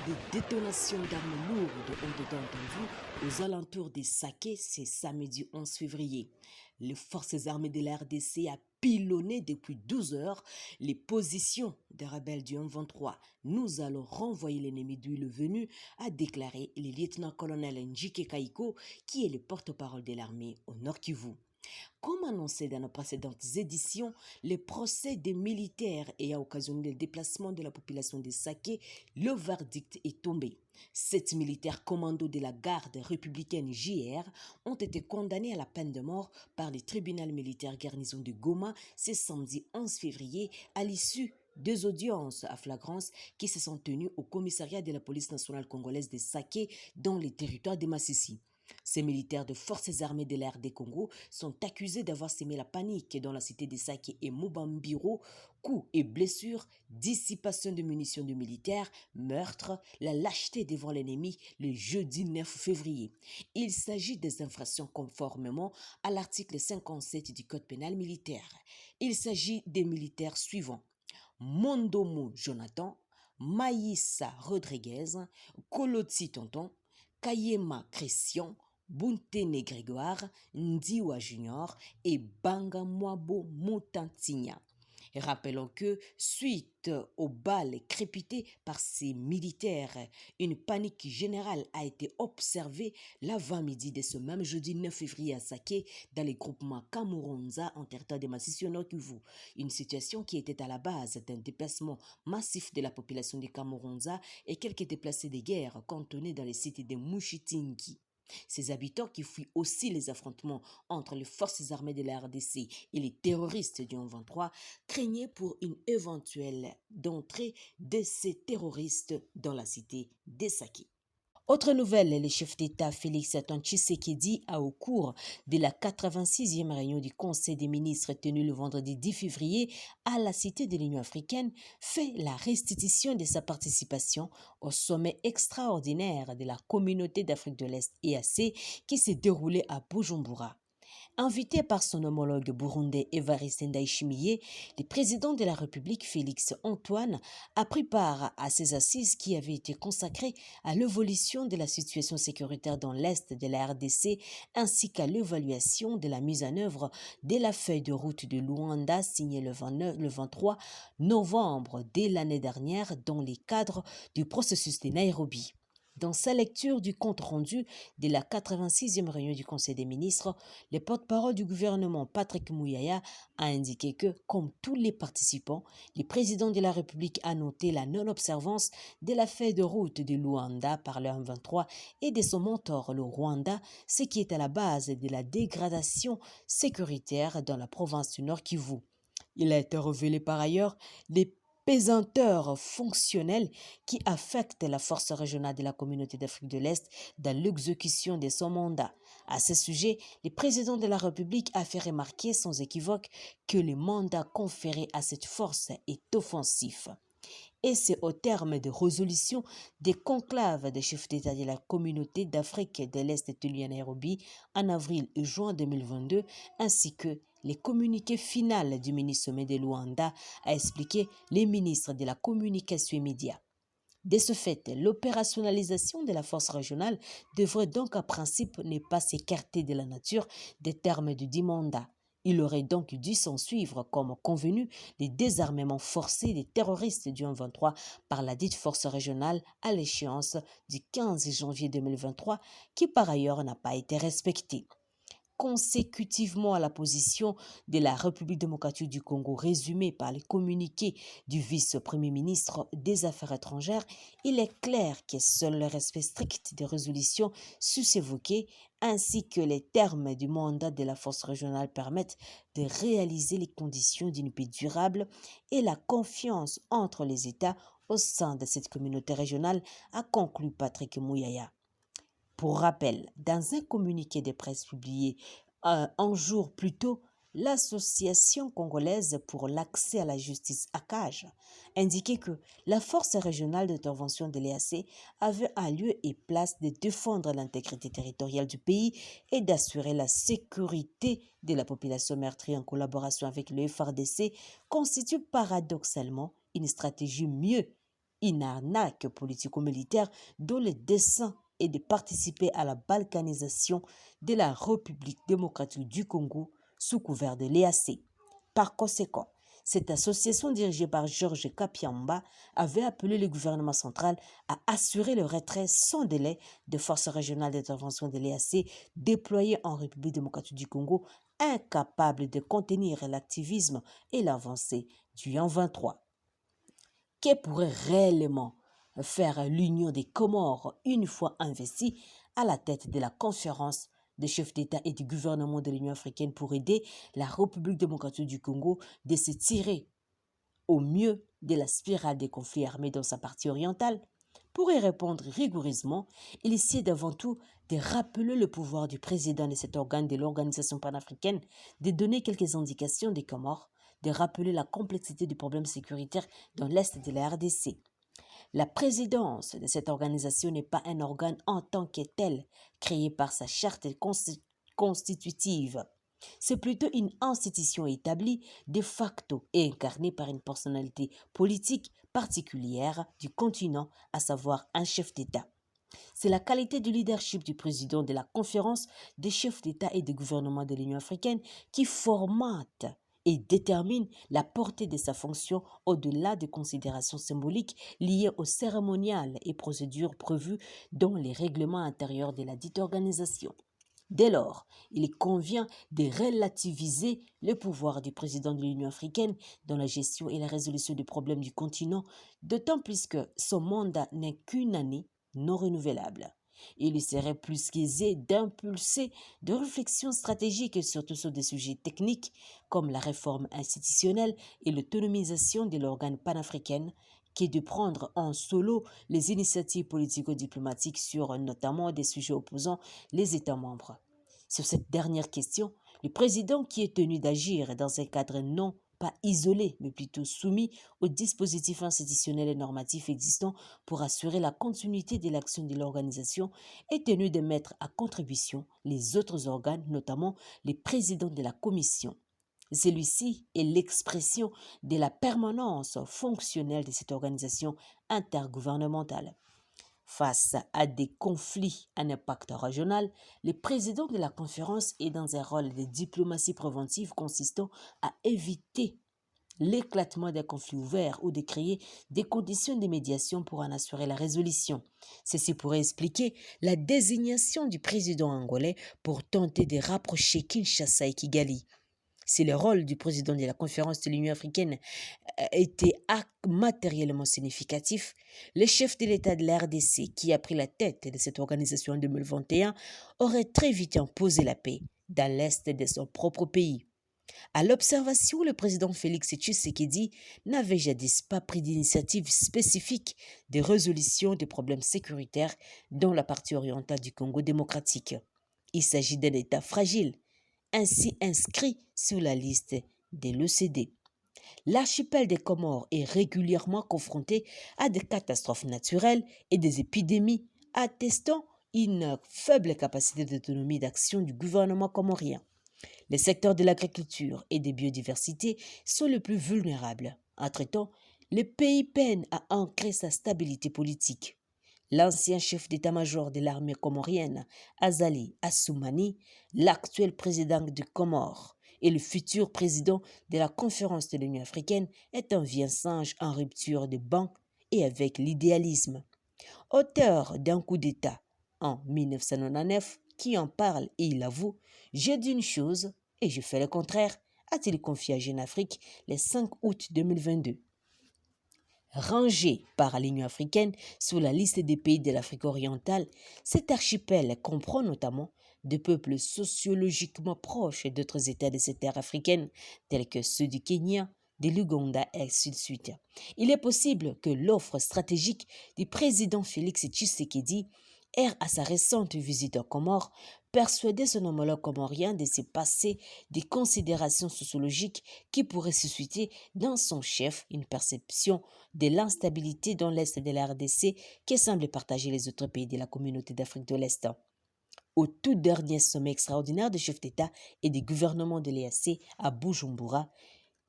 Des détonations d'armes lourdes ont été entendues aux alentours des Saké ce samedi 11 février. Les forces armées de la RDC a pilonné depuis 12 heures les positions des rebelles du M23. Nous allons renvoyer l'ennemi d'où il est venu, a déclaré le lieutenant-colonel Njike Kaiko, qui est le porte-parole de l'armée au Nord Kivu. Comme annoncé dans nos précédentes éditions, le procès des militaires ayant occasionné le déplacement de la population de Saké, le verdict est tombé. 7 militaires commandos de la garde républicaine JR ont été condamnés à la peine de mort par le tribunal militaire garnison de Goma ce samedi 11 février à l'issue deux audiences à flagrance qui se sont tenues au commissariat de la police nationale congolaise de Saké dans les territoires de Massissi. Ces militaires de forces armées de l'Air des Congo sont accusés d'avoir sémé la panique dans la cité de Saké et Mubambiro, coups et blessures, dissipation de munitions de militaires, meurtre, la lâcheté devant l'ennemi le jeudi 9 février. Il s'agit des infractions conformément à l'article 57 du Code pénal militaire. Il s'agit des militaires suivants: Mondomo Jonathan, Maïssa Rodriguez, Kolotsi Tonton, Kayema Christian, Buntene Grégoire, Ndiwa Junior et Banga Mwabo Mutantinya. Rappelons que, suite aux balles crépitées par ces militaires, une panique générale a été observée l'avant-midi de ce même jeudi 9 février à Saké, dans les groupements Kamuronza en territoire de Massissi au Nord Kivu. Une situation qui était à la base d'un déplacement massif de la population de Kamuronza et quelques déplacés de guerre cantonnés dans les sites de Mushitingi. Ces habitants qui fuient aussi les affrontements entre les forces armées de la RDC et les terroristes du M23 craignaient pour une éventuelle entrée de ces terroristes dans la cité de Saké. Autre nouvelle, le chef d'État Félix Antoine Tshisekedi a, au cours de la 86e réunion du Conseil des ministres tenue le vendredi 10 février à la Cité de l'Union africaine, fait la restitution de sa participation au sommet extraordinaire de la Communauté d'Afrique de l'Est EAC qui s'est déroulé à Bujumbura. Invité par son homologue burundais Evariste Ndayishimiye, le président de la République Félix Antoine a pris part à ces assises qui avaient été consacrées à l'évolution de la situation sécuritaire dans l'Est de la RDC ainsi qu'à l'évaluation de la mise en œuvre de la feuille de route de Luanda signée le 23 novembre de l'année dernière dans les cadres du processus de Nairobi. Dans sa lecture du compte-rendu de la 86e réunion du Conseil des ministres, le porte-parole du gouvernement Patrick Muyaya a indiqué que, comme tous les participants, le président de la République a noté la non-observance de la feuille de route de Luanda par le M23 et de son mentor, le Rwanda, ce qui est à la base de la dégradation sécuritaire dans la province du Nord Kivu. Il a été révélé par ailleurs les pesanteurs fonctionnelles qui affectent la force régionale de la communauté d'Afrique de l'Est dans l'exécution de son mandat. À ce sujet, le président de la République a fait remarquer sans équivoque que le mandat conféré à cette force est offensif. Et c'est au terme de résolutions des conclaves des chefs d'État de la communauté d'Afrique de l'Est tenus à Nairobi en avril et juin 2022, ainsi que les communiqués finaux du mini-sommet de Luanda, a expliqué les ministres de la communication et médias. De ce fait, l'opérationnalisation de la force régionale devrait donc en principe ne pas s'écarter de la nature des termes du dit mandat. Il aurait donc dû s'en suivre, comme convenu, les désarmements forcés des terroristes du M23 par la dite force régionale à l'échéance du 15 janvier 2023, qui par ailleurs n'a pas été respectée. Consécutivement à la position de la République démocratique du Congo résumée par les communiqués du vice-premier ministre des Affaires étrangères, il est clair que seul le respect strict des résolutions sus-évoquées ainsi que les termes du mandat de la force régionale permettent de réaliser les conditions d'une paix durable et la confiance entre les États au sein de cette communauté régionale, a conclu Patrick Muyaya. Pour rappel, dans un communiqué de presse publié un jour plus tôt, l'Association congolaise pour l'accès à la justice ACAJ indiquait que la force régionale d'intervention de l'EAC avait un lieu et place de défendre l'intégrité territoriale du pays et d'assurer la sécurité de la population meurtrie en collaboration avec le FARDC constitue paradoxalement une stratégie mieux une arnaque politico-militaire dont le dessein est de participer à la balkanisation de la République démocratique du Congo sous couvert de l'EAC. Par conséquent, cette association dirigée par Georges Kapiamba avait appelé le gouvernement central à assurer le retrait sans délai des forces régionales d'intervention de l'EAC déployées en République démocratique du Congo, incapables de contenir l'activisme et l'avancée du M23. Que pourrait réellement faire l'Union des Comores une fois investie à la tête de la conférence des chefs d'État et du gouvernement de l'Union africaine pour aider la République démocratique du Congo de se tirer au mieux de la spirale des conflits armés dans sa partie orientale? Pour y répondre rigoureusement, il essaie d'avant tout de rappeler le pouvoir du président de cet organe de l'organisation panafricaine, de donner quelques indications des Comores, de rappeler la complexité du problème sécuritaire dans l'Est de la RDC. La présidence de cette organisation n'est pas un organe en tant que tel, créé par sa charte constitutive. C'est plutôt une institution établie de facto et incarnée par une personnalité politique particulière du continent, à savoir un chef d'État. C'est la qualité du leadership du président de la conférence des chefs d'État et de gouvernement de l'Union africaine qui formate et détermine la portée de sa fonction au-delà des considérations symboliques liées au cérémonial et procédures prévues dans les règlements intérieurs de la dite organisation. Dès lors, il convient de relativiser le pouvoir du président de l'Union africaine dans la gestion et la résolution des problèmes du continent, d'autant plus que son mandat n'est qu'une année non renouvelable. Il lui serait plus qu'aisé d'impulser de réflexions stratégiques et surtout sur des sujets techniques comme la réforme institutionnelle et l'autonomisation de l'organe panafricain que de prendre en solo les initiatives politico-diplomatiques sur notamment des sujets opposant les États membres. Sur cette dernière question, le président qui est tenu d'agir dans un cadre non pas isolé, mais plutôt soumis aux dispositifs institutionnels et normatifs existants pour assurer la continuité de l'action de l'organisation, est tenu de mettre à contribution les autres organes, notamment les présidents de la commission. Celui-ci est l'expression de la permanence fonctionnelle de cette organisation intergouvernementale. Face à des conflits à impact régional, le président de la conférence est dans un rôle de diplomatie préventive consistant à éviter l'éclatement des conflits ouverts ou de créer des conditions de médiation pour en assurer la résolution. Ceci pourrait expliquer la désignation du président angolais pour tenter de rapprocher Kinshasa et Kigali. Si le rôle du président de la conférence de l'Union africaine était matériellement significatif, le chef de l'État de la RDC, qui a pris la tête de cette organisation en 2021, aurait très vite imposé la paix dans l'est de son propre pays. À l'observation, le président Félix Tshisekedi n'avait jadis pas pris d'initiative spécifique de résolution des problèmes sécuritaires dans la partie orientale du Congo démocratique. Il s'agit d'un État fragile, ainsi inscrit sur la liste de l'OCDE. L'archipel des Comores est régulièrement confronté à des catastrophes naturelles et des épidémies, attestant une faible capacité d'autonomie d'action du gouvernement comorien. Les secteurs de l'agriculture et des biodiversités sont les plus vulnérables. Entre-temps, le pays peine à ancrer sa stabilité politique. L'ancien chef d'état-major de l'armée comorienne, Azali Assoumani, l'actuel président du Comores et le futur président de la conférence de l'Union africaine est un vieux singe en rupture de banc et avec l'idéalisme. Auteur d'un coup d'État en 1999, qui en parle et il avoue, j'ai dit une chose et je fais le contraire, a-t-il confié à Jeune Afrique le 5 août 2022. Rangé par l'Union africaine sur la liste des pays de l'Afrique orientale, cet archipel comprend notamment des peuples sociologiquement proches d'autres États de cette terre africaine, tels que ceux du Kenya, de l'Ouganda et ainsi de suite. Il est possible que l'offre stratégique du président Félix Tshisekedi ait à sa récente visite aux Comores persuadé son homologue comorien de se passer des considérations sociologiques qui pourraient susciter dans son chef une perception de l'instabilité dans l'Est de la RDC qui semble partager les autres pays de la communauté d'Afrique de l'Est. Au tout dernier sommet extraordinaire des chefs d'État et des gouvernements de l'EAC à Bujumbura,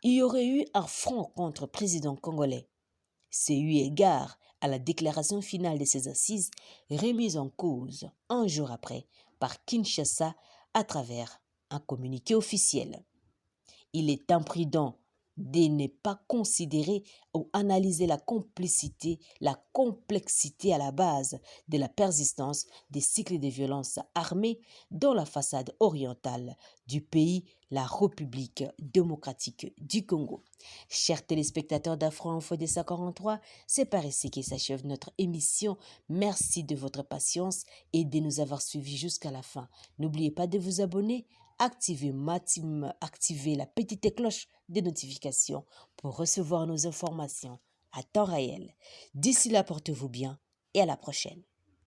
il y aurait eu un front contre le président congolais. C'est eu égard à la déclaration finale de ces assises remise en cause un jour après par Kinshasa à travers un communiqué officiel. Il est imprudent de ne pas considérer ou analyser la complicité, la complexité à la base de la persistance des cycles de violence armée dans la façade orientale du pays, la République démocratique du Congo. Chers téléspectateurs d'Afro-Info des 143, c'est par ici que s'achève notre émission. Merci de votre patience et de nous avoir suivis jusqu'à la fin. N'oubliez pas de vous abonner. Activez la petite cloche de notification pour recevoir nos informations à temps réel. D'ici là, portez-vous bien et à la prochaine.